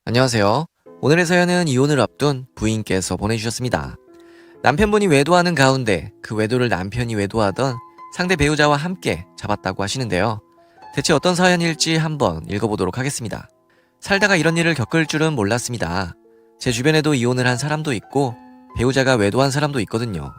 안녕하세요. 오늘의 사연은 이혼을 앞둔 부인께서 보내주셨습니다. 남편분이 외도하는 가운데 그 외도를 남편이 외도하던 상대 배우자와 함께 잡았다고 하시는데요. 대체 어떤 사연일지 한번 읽어보도록 하겠습니다. 살다가 이런 일을 겪을 줄은 몰랐습니다. 제 주변에도 이혼을 한 사람도 있고 배우자가 외도한 사람도 있거든요.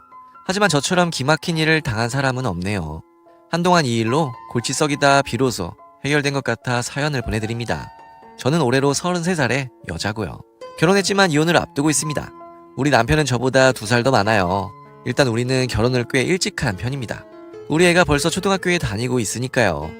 하지만 저처럼 기막힌 일을 당한 사람은 없네요. 한동안 이 일로 골치 썩이다 비로소 해결된 것 같아 사연을 보내드립니다. 저는 올해로 33살의 여자고요. 결혼했지만 이혼을 앞두고 있습니다. 우리 남편은 저보다 2살 더 많아요. 일단 우리는 결혼을 꽤 일찍 한 편입니다. 우리 애가 벌써 초등학교에 다니고 있으니까요.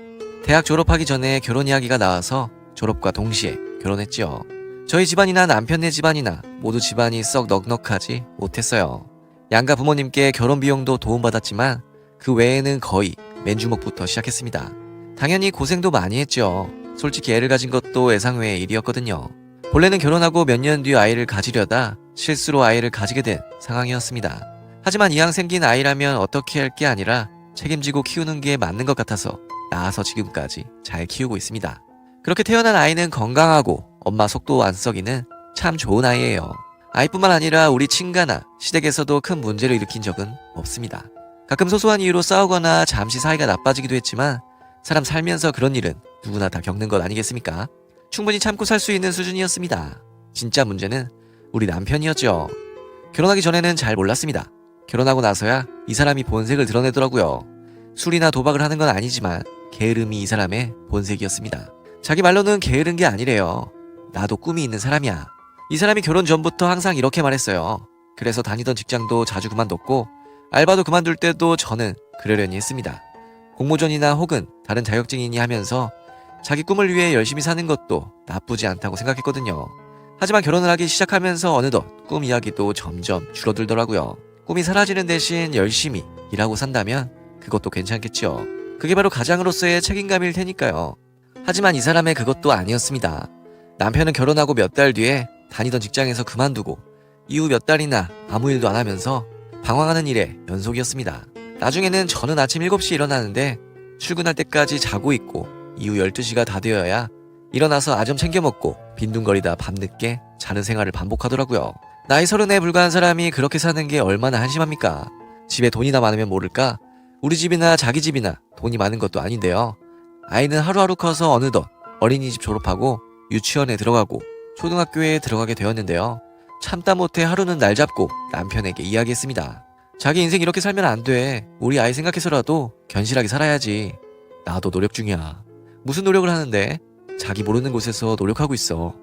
대학 졸업하기 전에 결혼 이야기가 나와서 졸업과 동시에 결혼했지요. 저희 집안이나 남편네 집안이나 모두 집안이 썩 넉넉하지 못했어요. 양가 부모님께 결혼 비용도 도움받았지만 그 외에는 거의 맨주먹부터 시작했습니다. 당연히 고생도 많이 했죠. 솔직히 애를 가진 것도 예상외의 일이었거든요. 본래는 결혼하고 몇 년 뒤 아이를 가지려다 실수로 아이를 가지게 된 상황이었습니다. 하지만 이왕 생긴 아이라면 어떻게 할 게 아니라 책임지고 키우는 게 맞는 것 같아서 낳아서 지금까지 잘 키우고 있습니다. 그렇게 태어난 아이는 건강하고 엄마 속도 안 썩이는 참 좋은 아이예요. 아이뿐만 아니라 우리 친가나 시댁에서도 큰 문제를 일으킨 적은 없습니다. 가끔 소소한 이유로 싸우거나 잠시 사이가 나빠지기도 했지만 사람 살면서 그런 일은 누구나 다 겪는 것 아니겠습니까? 충분히 참고 살 수 있는 수준이었습니다. 진짜 문제는 우리 남편이었죠. 결혼하기 전에는 잘 몰랐습니다. 결혼하고 나서야 이 사람이 본색을 드러내더라고요. 술이나 도박을 하는 건 아니지만 게으름이 이 사람의 본색이었습니다. 자기 말로는 게으른 게 아니래요. 나도 꿈이 있는 사람이야. 이 사람이 결혼 전부터 항상 이렇게 말했어요. 그래서 다니던 직장도 자주 그만뒀고 알바도 그만둘 때도 저는 그러려니 했습니다. 공모전이나 혹은 다른 자격증이니 하면서 자기 꿈을 위해 열심히 사는 것도 나쁘지 않다고 생각했거든요. 하지만 결혼을 하기 시작하면서 어느덧 꿈 이야기도 점점 줄어들더라고요. 꿈이 사라지는 대신 열심히 일하고 산다면 그것도 괜찮겠죠. 그게 바로 가장으로서의 책임감일 테니까요. 하지만 이 사람의 그것도 아니었습니다. 남편은 결혼하고 몇 달 뒤에 다니던 직장에서 그만두고 이후 몇 달이나 아무 일도 안 하면서 방황하는 일의 연속이었습니다. 나중에는 저는 아침 7시에 일어나는데 출근할 때까지 자고 있고 이후 12시가 다 되어야 일어나서 아점 챙겨 먹고 빈둥거리다 밤늦게 자는 생활을 반복하더라고요. 나이 30에 불과한 사람이 그렇게 사는 게 얼마나 한심합니까? 집에 돈이나 많으면 모를까? 우리 집이나 자기 집이나 돈이 많은 것도 아닌데요. 아이는 하루하루 커서 어느덧 어린이집 졸업하고 유치원에 들어가고 초등학교에 들어가게 되었는데요. 참다 못해 하루는 날 잡고 남편에게 이야기했습니다. 자기 인생 이렇게 살면 안 돼. 우리 아이 생각해서라도 견실하게 살아야지. 나도 노력 중이야. 무슨 노력을 하는데? 자기 모르는 곳에서 노력하고 있어.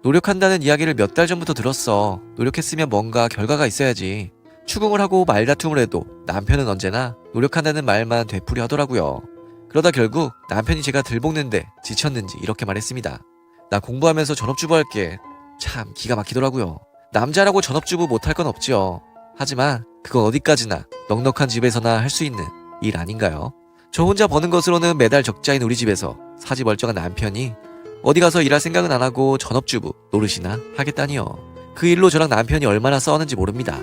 노력한다는 이야기를 몇 달 전부터 들었어. 노력했으면 뭔가 결과가 있어야지. 추궁을 하고 말다툼을 해도 남편은 언제나 노력한다는 말만 되풀이 하더라고요. 그러다 결국 남편이 제가 들볶는데 지쳤는지 이렇게 말했습니다. 나 공부하면서 전업주부 할게. 참 기가 막히더라고요. 남자라고 전업주부 못할 건 없지요. 하지만 그건 어디까지나 넉넉한 집에서나 할 수 있는 일 아닌가요? 저 혼자 버는 것으로는 매달 적자인 우리 집에서 사지 멀쩡한 남편이 어디 가서 일할 생각은 안 하고 전업주부 노릇이나 하겠다니요. 그 일로 저랑 남편이 얼마나 싸웠는지 모릅니다.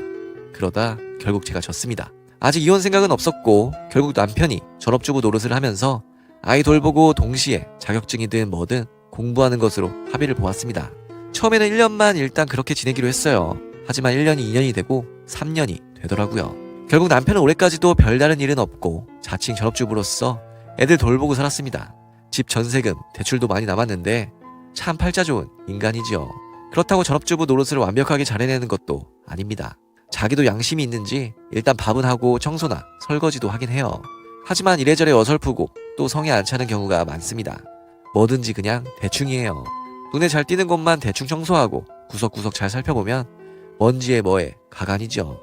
그러다 결국 제가 졌습니다. 아직 이혼 생각은 없었고 결국 남편이 전업주부 노릇을 하면서 아이 돌보고 동시에 자격증이든 뭐든 공부하는 것으로 합의를 보았습니다. 처음에는 1년만 일단 그렇게 지내기로 했어요. 하지만 1년이 2년이 되고 3년이 되더라고요. 결국 남편은 올해까지도 별다른 일은 없고 자칭 전업주부로서 애들 돌보고 살았습니다. 집 전세금, 대출도 많이 남았는데 참 팔자 좋은 인간이지요. 그렇다고 전업주부 노릇을 완벽하게 잘해내는 것도 아닙니다. 자기도 양심이 있는지 일단 밥은 하고 청소나 설거지도 하긴 해요. 하지만 이래저래 어설프고 또 성에 안 차는 경우가 많습니다. 뭐든지 그냥 대충이에요. 눈에 잘 띄는 곳만 대충 청소하고 구석구석 잘 살펴보면 먼지에 뭐에 가관이죠.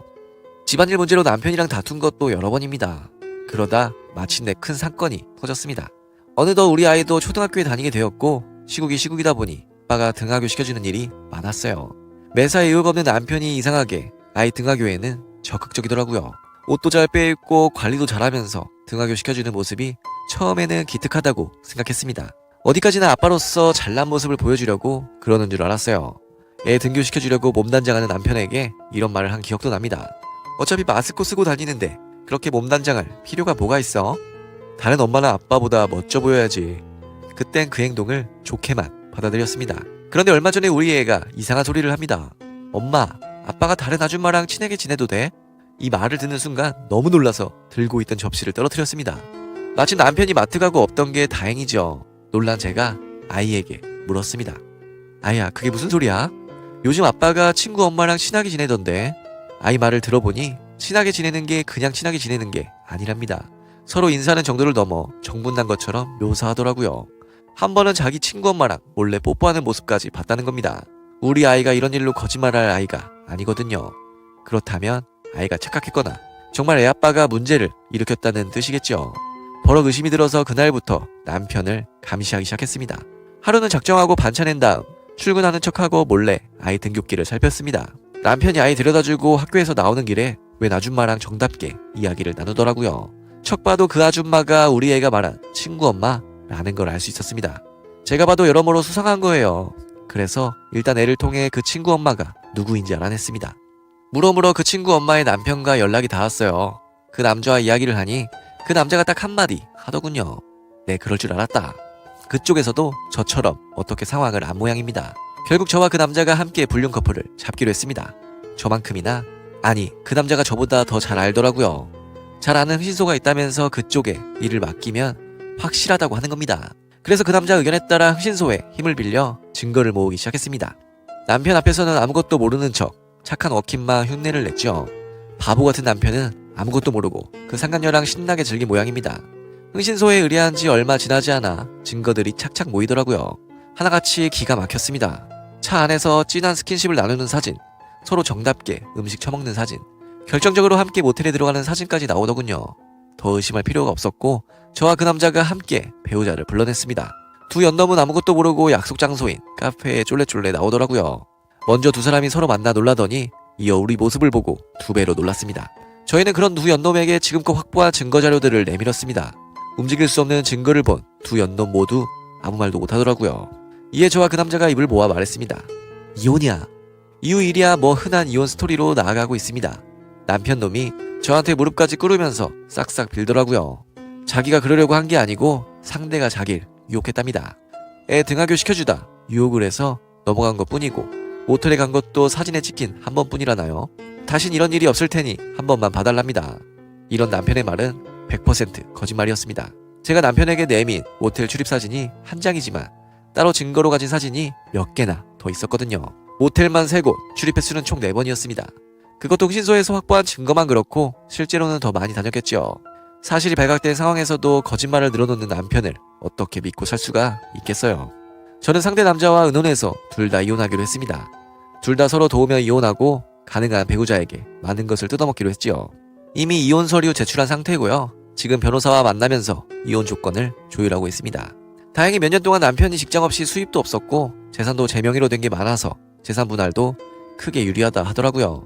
집안일 문제로 남편이랑 다툰 것도 여러 번입니다. 그러다 마침내 큰 사건이 터졌습니다. 어느덧 우리 아이도 초등학교에 다니게 되었고 시국이 시국이다 보니 아빠가 등하교 시켜주는 일이 많았어요. 매사에 의욕 없는 남편이 이상하게 아이 등하교에는 적극적이더라고요. 옷도 잘 빼입고 관리도 잘하면서 등하교 시켜주는 모습이 처음에는 기특하다고 생각했습니다. 어디까지나 아빠로서 잘난 모습을 보여주려고 그러는 줄 알았어요. 애 등교시켜주려고 몸단장하는 남편에게 이런 말을 한 기억도 납니다. 어차피 마스크 쓰고 다니는데 그렇게 몸단장할 필요가 뭐가 있어? 다른 엄마나 아빠보다 멋져 보여야지. 그땐 그 행동을 좋게만 받아들였습니다. 그런데 얼마 전에 우리 애가 이상한 소리를 합니다. 엄마, 아빠가 다른 아줌마랑 친하게 지내도 돼? 이 말을 듣는 순간 너무 놀라서 들고 있던 접시를 떨어뜨렸습니다. 마침 남편이 마트 가고 없던 게 다행이죠. 놀란 제가 아이에게 물었습니다. 아이야, 그게 무슨 소리야? 요즘 아빠가 친구 엄마랑 친하게 지내던데. 아이 말을 들어보니 친하게 지내는 게 그냥 친하게 지내는 게 아니랍니다. 서로 인사하는 정도를 넘어 정분난 것처럼 묘사하더라고요. 한 번은 자기 친구 엄마랑 몰래 뽀뽀하는 모습까지 봤다는 겁니다. 우리 아이가 이런 일로 거짓말할 아이가 아니거든요. 그렇다면 아이가 착각했거나 정말 애 아빠가 문제를 일으켰다는 뜻이겠죠. 버럭 의심이 들어서 그날부터 남편을 감시하기 시작했습니다. 하루는 작정하고 반찬낸 다음 출근하는 척하고 몰래 아이 등굣길을 살폈습니다. 남편이 아이 데려다주고 학교에서 나오는 길에 웬 아줌마랑 정답게 이야기를 나누더라고요. 척 봐도 그 아줌마가 우리 애가 말한 친구 엄마라는 걸 알 수 있었습니다. 제가 봐도 여러모로 수상한 거예요. 그래서 일단 애를 통해 그 친구 엄마가 누구인지 알아냈습니다. 물어물어 그 친구 엄마의 남편과 연락이 닿았어요. 그 남자와 이야기를 하니 그 남자가 딱 한마디 하더군요. 네, 그럴 줄 알았다. 그쪽에서도 저처럼 어떻게 상황을 안 모양입니다. 결국 저와 그 남자가 함께 불륜 커플을 잡기로 했습니다. 저만큼이나, 아니 그 남자가 저보다 더 잘 알더라고요. 잘 아는 흥신소가 있다면서 그쪽에 일을 맡기면 확실하다고 하는 겁니다. 그래서 그 남자 의견에 따라 흥신소에 힘을 빌려 증거를 모으기 시작했습니다. 남편 앞에서는 아무것도 모르는 척 착한 워킹맘 흉내를 냈죠. 바보 같은 남편은 아무것도 모르고 그 상간녀랑 신나게 즐긴 모양입니다. 흥신소에 의뢰한 지 얼마 지나지 않아 증거들이 착착 모이더라고요. 하나같이 기가 막혔습니다. 차 안에서 진한 스킨십을 나누는 사진, 서로 정답게 음식 처먹는 사진, 결정적으로 함께 모텔에 들어가는 사진까지 나오더군요. 더 의심할 필요가 없었고 저와 그 남자가 함께 배우자를 불러냈습니다. 두 연놈은 아무것도 모르고 약속 장소인 카페에 쫄래쫄래 나오더라고요. 먼저 두 사람이 서로 만나 놀라더니 이어 우리 모습을 보고 두 배로 놀랐습니다. 저희는 그런 두 연놈에게 지금껏 확보한 증거 자료들을 내밀었습니다. 움직일 수 없는 증거를 본 두 연놈 모두 아무 말도 못하더라고요. 이에 저와 그 남자가 입을 모아 말했습니다. 이혼이야. 이후 일이야 뭐 흔한 이혼 스토리로 나아가고 있습니다. 남편 놈이 저한테 무릎까지 꿇으면서 싹싹 빌더라고요. 자기가 그러려고 한 게 아니고 상대가 자기를 유혹했답니다. 애 등하교 시켜주다 유혹을 해서 넘어간 것뿐이고 모텔에 간 것도 사진에 찍힌 한 번뿐이라나요. 다신 이런 일이 없을 테니 한 번만 봐달랍니다. 이런 남편의 말은 100% 거짓말이었습니다. 제가 남편에게 내민 모텔 출입 사진이 한 장이지만 따로 증거로 가진 사진이 몇 개나 더 있었거든요. 모텔만 3곳, 출입 횟수는 총 4번이었습니다. 그것도 흥신소에서 확보한 증거만 그렇고 실제로는 더 많이 다녔겠죠. 사실이 발각된 상황에서도 거짓말을 늘어놓는 남편을 어떻게 믿고 살 수가 있겠어요. 저는 상대 남자와 의논해서 둘 다 이혼하기로 했습니다. 둘 다 서로 도우며 이혼하고 가능한 배우자에게 많은 것을 뜯어먹기로 했지요. 이미 이혼 서류 제출한 상태고요. 지금 변호사와 만나면서 이혼 조건을 조율하고 있습니다. 다행히 몇 년 동안 남편이 직장 없이 수입도 없었고 재산도 제 명의로 된 게 많아서 재산 분할도 크게 유리하다 하더라고요.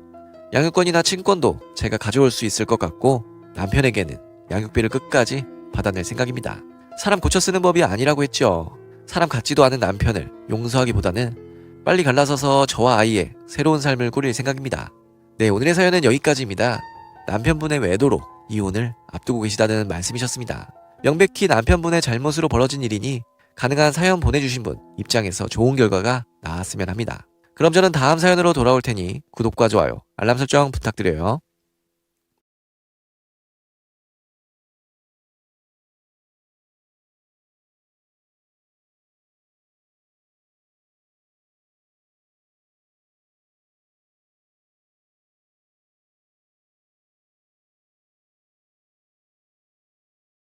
양육권이나 친권도 제가 가져올 수 있을 것 같고 남편에게는 양육비를 끝까지 받아낼 생각입니다. 사람 고쳐 쓰는 법이 아니라고 했죠. 사람 같지도 않은 남편을 용서하기보다는 빨리 갈라서서 저와 아이의 새로운 삶을 꾸릴 생각입니다. 네, 오늘의 사연은 여기까지입니다. 남편분의 외도로 이혼을 앞두고 계시다는 말씀이셨습니다. 명백히 남편분의 잘못으로 벌어진 일이니 가능한 사연 보내주신 분 입장에서 좋은 결과가 나왔으면 합니다. 그럼 저는 다음 사연으로 돌아올 테니 구독과 좋아요, 알람 설정 부탁드려요.